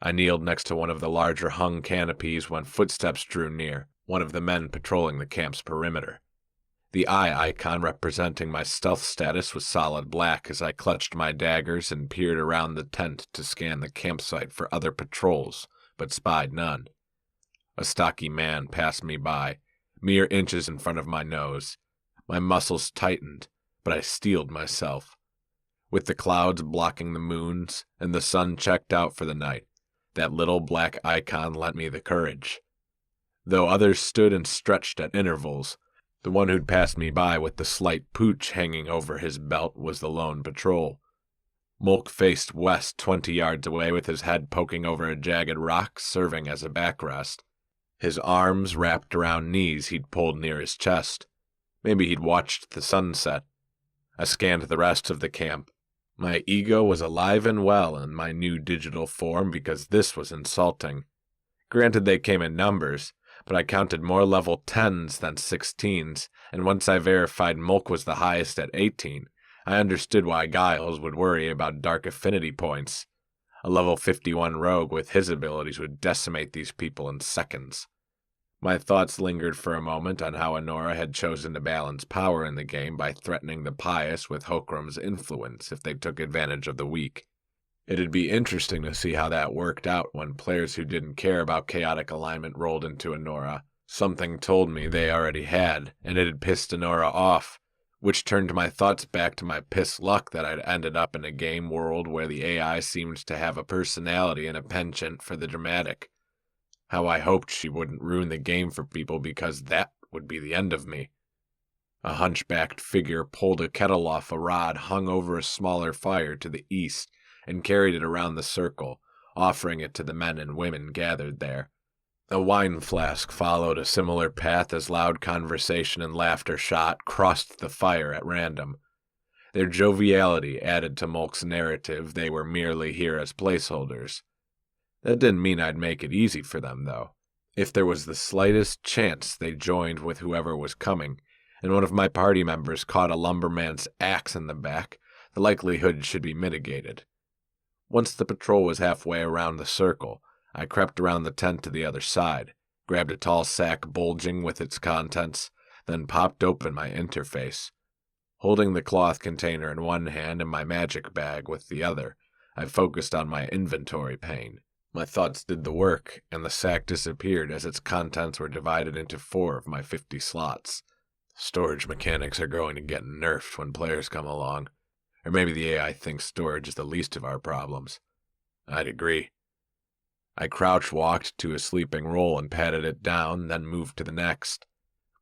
I kneeled next to one of the larger hung canopies when footsteps drew near, one of the men patrolling the camp's perimeter. The eye icon representing my stealth status was solid black as I clutched my daggers and peered around the tent to scan the campsite for other patrols, but spied none. A stocky man passed me by, mere inches in front of my nose. My muscles tightened, but I steeled myself. With the clouds blocking the moons and the sun checked out for the night, that little black icon lent me the courage. Though others stood and stretched at intervals, the one who'd passed me by with the slight pooch hanging over his belt was the lone patrol. Mulk faced west 20 yards away with his head poking over a jagged rock serving as a backrest. His arms wrapped around knees he'd pulled near his chest. Maybe he'd watched the sunset. I scanned the rest of the camp. My ego was alive and well in my new digital form because this was insulting. Granted they came in numbers, but I counted more level 10s than 16s, and once I verified Mulk was the highest at 18, I understood why Giles would worry about dark affinity points. A level 51 rogue with his abilities would decimate these people in seconds. My thoughts lingered for a moment on how Enora had chosen to balance power in the game by threatening the pious with Hokram's influence if they took advantage of the weak. It'd be interesting to see how that worked out when players who didn't care about chaotic alignment rolled into Enora. Something told me they already had, and it had pissed Enora off, which turned my thoughts back to my piss luck that I'd ended up in a game world where the AI seemed to have a personality and a penchant for the dramatic. How I hoped she wouldn't ruin the game for people because that would be the end of me. A hunchbacked figure pulled a kettle off a rod hung over a smaller fire to the east and carried it around the circle, offering it to the men and women gathered there. A wine flask followed a similar path as loud conversation and laughter shot crossed the fire at random. Their joviality added to Mulk's narrative they were merely here as placeholders. That didn't mean I'd make it easy for them, though. If there was the slightest chance they joined with whoever was coming, and one of my party members caught a lumberman's axe in the back, the likelihood should be mitigated. Once the patrol was halfway around the circle, I crept around the tent to the other side, grabbed a tall sack bulging with its contents, then popped open my interface. Holding the cloth container in one hand and my magic bag with the other, I focused on my inventory pane. My thoughts did the work, and the sack disappeared as its contents were divided into 4 of my 50 slots. Storage mechanics are going to get nerfed when players come along. Or maybe the AI thinks storage is the least of our problems. I'd agree. I crouch-walked to a sleeping roll and patted it down, then moved to the next.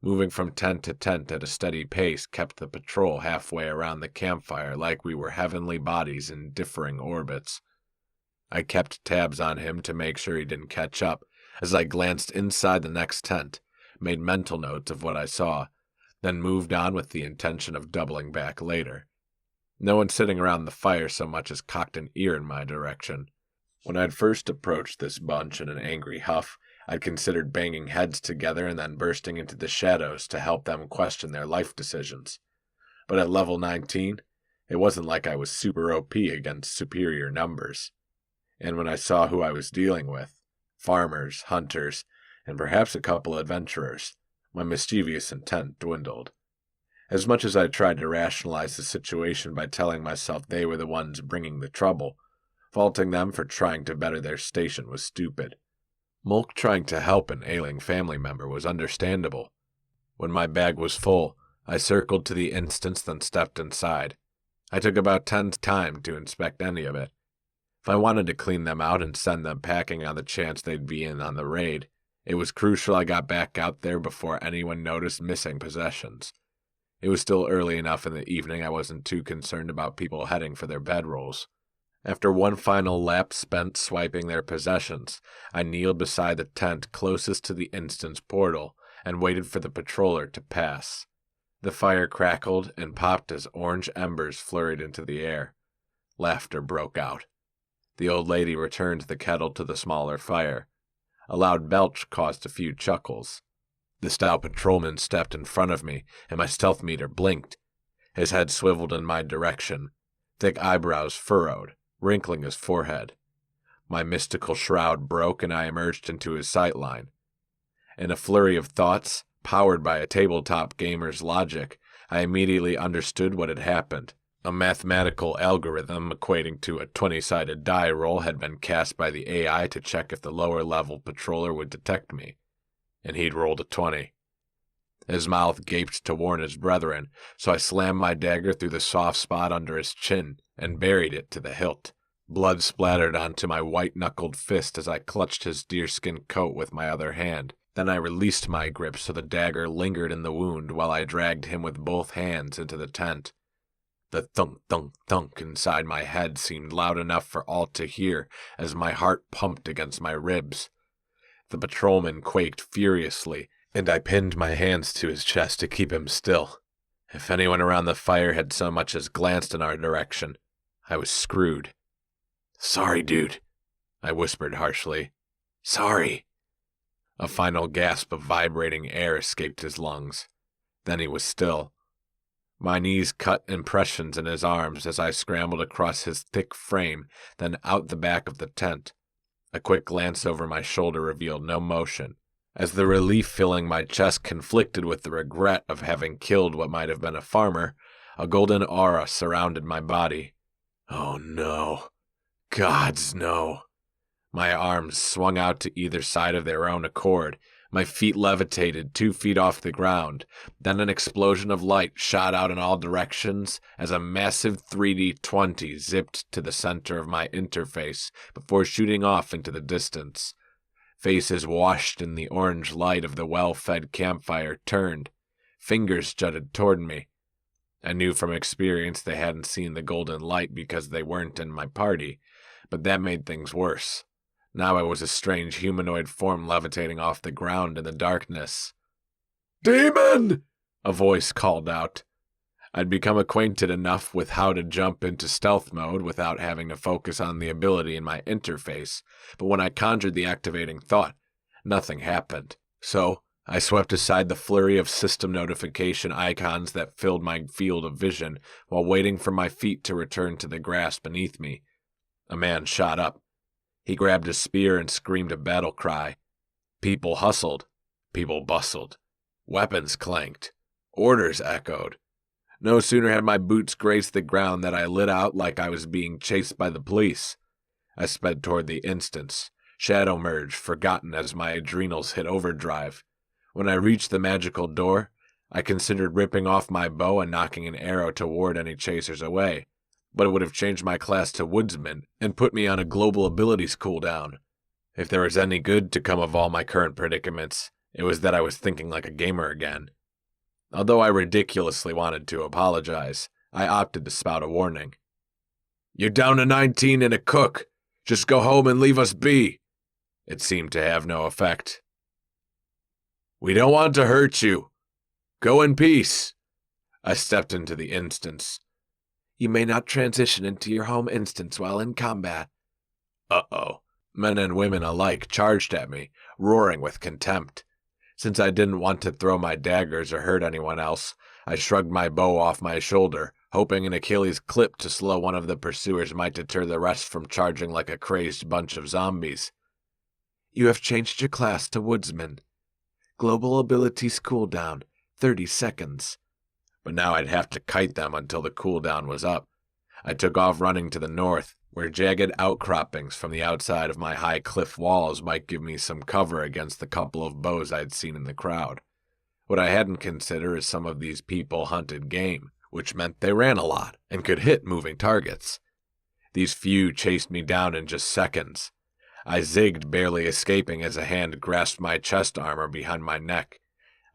Moving from tent to tent at a steady pace kept the patrol halfway around the campfire like we were heavenly bodies in differing orbits. I kept tabs on him to make sure he didn't catch up as I glanced inside the next tent, made mental notes of what I saw, then moved on with the intention of doubling back later. No one sitting around the fire so much as cocked an ear in my direction. When I'd first approached this bunch in an angry huff, I'd considered banging heads together and then bursting into the shadows to help them question their life decisions. But at level 19, it wasn't like I was super OP against superior numbers. And when I saw who I was dealing with, farmers, hunters, and perhaps a couple adventurers, my mischievous intent dwindled. As much as I tried to rationalize the situation by telling myself they were the ones bringing the trouble, faulting them for trying to better their station was stupid. Mulk trying to help an ailing family member was understandable. When my bag was full, I circled to the instance, then stepped inside. I took about 10's time to inspect any of it. If I wanted to clean them out and send them packing on the chance they'd be in on the raid, it was crucial I got back out there before anyone noticed missing possessions. It was still early enough in the evening I wasn't too concerned about people heading for their bedrolls. After one final lap spent swiping their possessions, I kneeled beside the tent closest to the instance portal and waited for the patroller to pass. The fire crackled and popped as orange embers flurried into the air. Laughter broke out. The old lady returned the kettle to the smaller fire. A loud belch caused a few chuckles. The stout patrolman stepped in front of me, and my stealth meter blinked. His head swiveled in my direction, thick eyebrows furrowed, wrinkling his forehead. My mystical shroud broke, and I emerged into his sightline. In a flurry of thoughts, powered by a tabletop gamer's logic, I immediately understood what had happened. A mathematical algorithm equating to a 20-sided die roll had been cast by the AI to check if the lower-level patroller would detect me, and he'd rolled a 20. His mouth gaped to warn his brethren, so I slammed my dagger through the soft spot under his chin and buried it to the hilt. Blood splattered onto my white-knuckled fist as I clutched his deerskin coat with my other hand. Then I released my grip so the dagger lingered in the wound while I dragged him with both hands into the tent. The thunk, thunk, thunk inside my head seemed loud enough for all to hear as my heart pumped against my ribs. The patrolman quaked furiously, and I pinned my hands to his chest to keep him still. If anyone around the fire had so much as glanced in our direction, I was screwed. "Sorry, dude," I whispered harshly. "Sorry." A final gasp of vibrating air escaped his lungs. Then he was still. My knees cut impressions in his arms as I scrambled across his thick frame, then out the back of the tent. A quick glance over my shoulder revealed no motion, as the relief filling my chest conflicted with the regret of having killed what might have been a farmer. A golden aura surrounded my body. Oh no. Gods, no. My arms swung out to either side of their own accord. My feet levitated 2 feet off the ground. Then an explosion of light shot out in all directions as a massive 3D 20 zipped to the center of my interface before shooting off into the distance. Faces washed in the orange light of the well-fed campfire turned. Fingers jutted toward me. I knew from experience they hadn't seen the golden light because they weren't in my party, but that made things worse. Now I was a strange humanoid form levitating off the ground in the darkness. "Demon!" a voice called out. I'd become acquainted enough with how to jump into stealth mode without having to focus on the ability in my interface, but when I conjured the activating thought, Nothing happened. So I swept aside the flurry of system notification icons that filled my field of vision while waiting for my feet to return to the grass beneath me. A man shot up. He grabbed a spear and screamed a battle cry. People hustled. People bustled. Weapons clanked. Orders echoed. No sooner had my boots grazed the ground than I lit out like I was being chased by the police. I sped toward the instance, shadow merge forgotten as my adrenals hit overdrive. When I reached the magical door, I considered ripping off my bow and knocking an arrow to ward any chasers away, but it would have changed my class to woodsman and put me on a global abilities cooldown. If there was any good to come of all my current predicaments, it was that I was thinking like a gamer again. Although I ridiculously wanted to apologize, I opted to spout a warning. "You're down to 19 and a cook. Just go home and leave us be." It seemed to have no effect. "We don't want to hurt you. Go in peace." I stepped into the instance. "You may not transition into your home instance while in combat." Uh-oh. Men and women alike charged at me, roaring with contempt. Since I didn't want to throw my daggers or hurt anyone else, I shrugged my bow off my shoulder, hoping an Achilles clip to slow one of the pursuers might deter the rest from charging like a crazed bunch of zombies. "You have changed your class to woodsman. Global abilities cooldown, 30 seconds. But now I'd have to kite them until the cooldown was up. I took off running to the north, where jagged outcroppings from the outside of my high cliff walls might give me some cover against the couple of bows I'd seen in the crowd. What I hadn't considered is some of these people hunted game, which meant they ran a lot and could hit moving targets. These few chased me down in just seconds. I zigged, barely escaping as a hand grasped my chest armor behind my neck.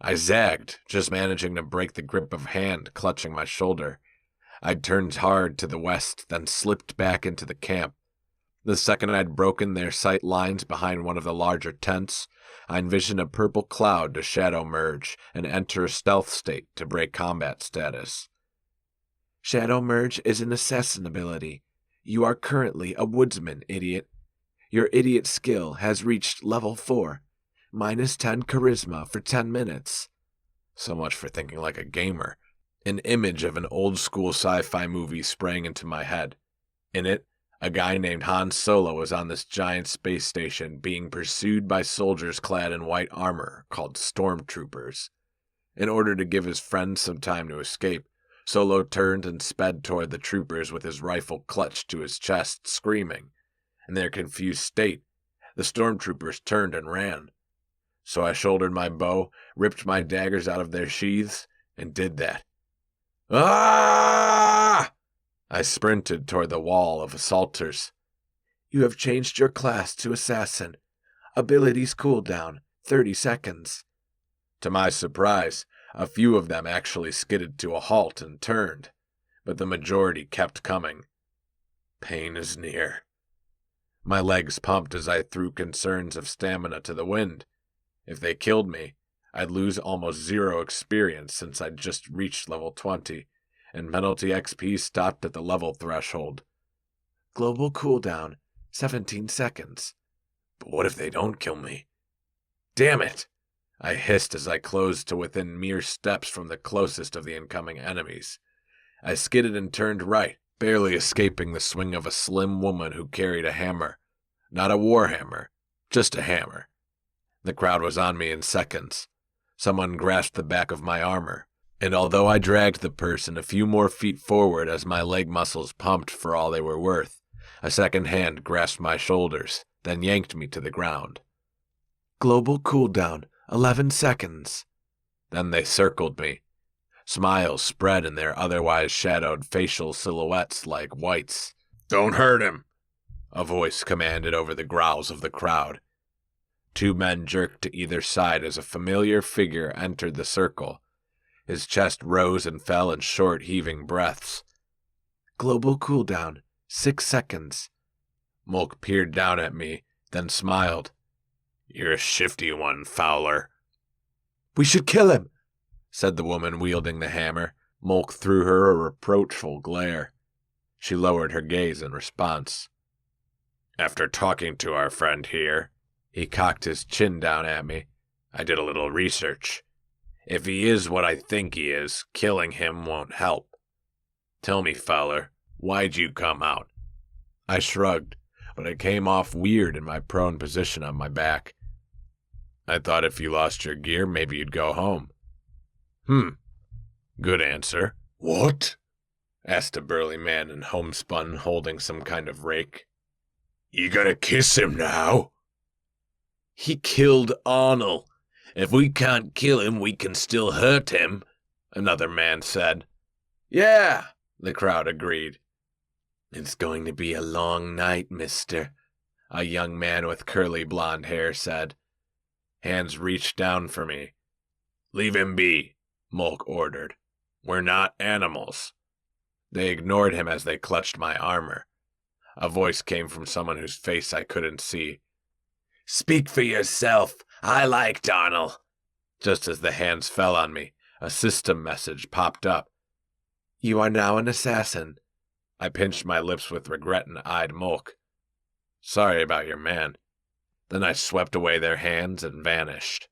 I zagged, just managing to break the grip of hand clutching my shoulder. I'd turned hard to the west, then slipped back into the camp. The second I'd broken their sight lines behind one of the larger tents, I envisioned a purple cloud to shadow merge and enter a stealth state to break combat status. "Shadow merge is an assassin ability. You are currently a woodsman, idiot. Your idiot skill has reached level 4. -10 charisma for 10 minutes. So much for thinking like a gamer. An image of an old-school sci-fi movie sprang into my head. In it, a guy named Han Solo was on this giant space station being pursued by soldiers clad in white armor called stormtroopers. In order to give his friends some time to escape, Solo turned and sped toward the troopers with his rifle clutched to his chest, screaming. In their confused state, the stormtroopers turned and ran. So I shouldered my bow, ripped my daggers out of their sheaths, and did that. Ah! I sprinted toward the wall of assaulters. "You have changed your class to assassin. Abilities cooldown, 30 seconds. To my surprise, a few of them actually skidded to a halt and turned, but the majority kept coming. Pain is near. My legs pumped as I threw concerns of stamina to the wind. If they killed me, I'd lose almost 0 experience since I'd just reached level 20, and penalty XP stopped at the level threshold. Global cooldown, 17 seconds. But what if they don't kill me? Damn it! I hissed as I closed to within mere steps from the closest of the incoming enemies. I skidded and turned right, barely escaping the swing of a slim woman who carried a hammer. Not a warhammer, just a hammer. The crowd was on me in seconds. Someone grasped the back of my armor, and although I dragged the person a few more feet forward as my leg muscles pumped for all they were worth, a second hand grasped my shoulders, then yanked me to the ground. Global cooldown, 11 seconds. Then they circled me. Smiles spread in their otherwise shadowed facial silhouettes like whites. "Don't hurt him," a voice commanded over the growls of the crowd. 2 men jerked to either side as a familiar figure entered the circle. His chest rose and fell in short, heaving breaths. Global cooldown, 6 seconds. Mulk peered down at me, then smiled. "You're a shifty one, Fowler." "We should kill him," said the woman wielding the hammer. Mulk threw her a reproachful glare. She lowered her gaze in response. "After talking to our friend here," He cocked his chin down at me. I did a little research. If he is what I think he is, killing him won't help. Tell me, feller, why'd you come out? I shrugged, but it came off weird in my prone position on my back. I thought if you lost your gear, maybe you'd go home. Good answer. What? Asked a burly man in homespun holding some kind of rake. You gonna kiss him now? He killed Arnold. If we can't kill him, we can still hurt him, another man said. Yeah, the crowd agreed. It's going to be a long night, mister, a young man with curly blonde hair said. Hands reached down for me. Leave him be, Mulk ordered. We're not animals. They ignored him as they clutched my armor. A voice came from someone whose face I couldn't see. Speak for yourself. I like Donald. Just as the hands fell on me, a system message popped up. You are now an assassin. I pinched my lips with regret and eyed Mulk. Sorry about your man. Then I swept away their hands and vanished.